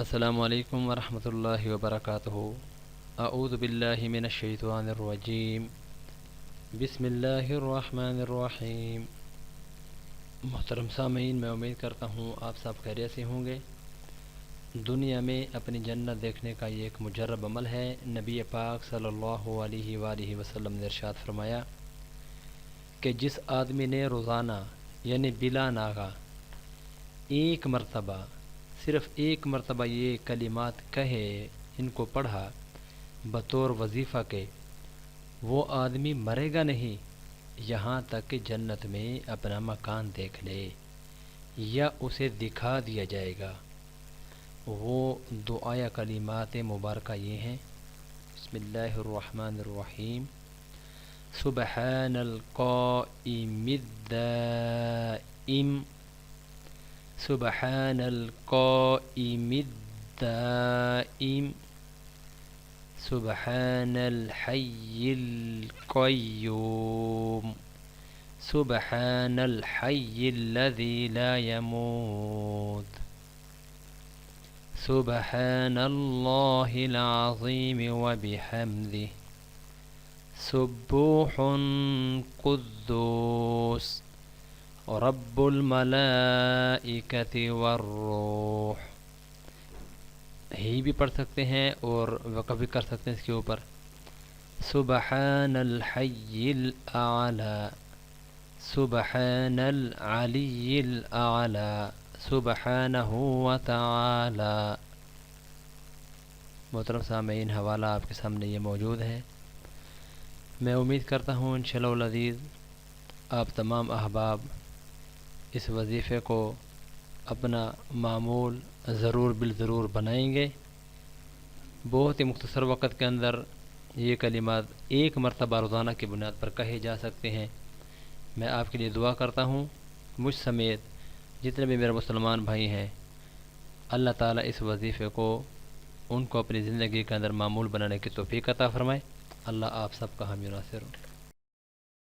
السلام علیکم ورحمۃ اللہ وبرکاتہ۔ اعوذ باللہ من الشیطان الرجیم، بسم اللہ الرحمن الرحیم۔ محترم سامعین، میں امید کرتا ہوں آپ سب خیریت سے ہوں گے۔ دنیا میں اپنی جنت دیکھنے کا یہ ایک مجرب عمل ہے۔ نبی پاک صلی اللہ علیہ وآلہ وسلم نے ارشاد فرمایا کہ جس آدمی نے روزانہ یعنی بلا ناغہ ایک مرتبہ، صرف ایک مرتبہ یہ کلمات کہے، ان کو پڑھا بطور وظیفہ کے، وہ آدمی مرے گا نہیں یہاں تک کہ جنت میں اپنا مکان دیکھ لے یا اسے دکھا دیا جائے گا۔ وہ دعایا کلمات مبارکہ یہ ہیں: بسم اللہ الرحمن الرحیم، سبحان القائم الدائم، سبحان القائم الدائم، سبحان الحي القيوم، سبحان الحي الذي لا يموت، سبحان الله العظيم وبحمده، سبوح قدوس رب الملائکۃ والروح۔ ہی بھی پڑھ سکتے ہیں اور وقف بھی کر سکتے ہیں اس کے اوپر۔ سبحان الحی الاعلی، سبحان العلی الاعلی، سبحانہ وتعالی۔ محترم سامعین، حوالہ آپ کے سامنے یہ موجود ہے۔ میں امید کرتا ہوں انشاءاللہ العزیز آپ تمام احباب اس وظیفے کو اپنا معمول ضرور بالضرور بنائیں گے۔ بہت ہی مختصر وقت کے اندر یہ کلمات ایک مرتبہ روزانہ کی بنیاد پر کہے جا سکتے ہیں۔ میں آپ کے لیے دعا کرتا ہوں، مجھ سمیت جتنے بھی میرے مسلمان بھائی ہیں، اللہ تعالیٰ اس وظیفے کو ان کو اپنی زندگی کے اندر معمول بنانے کی توفیق عطا فرمائے۔ اللہ آپ سب کا حامی و ناصر ہو۔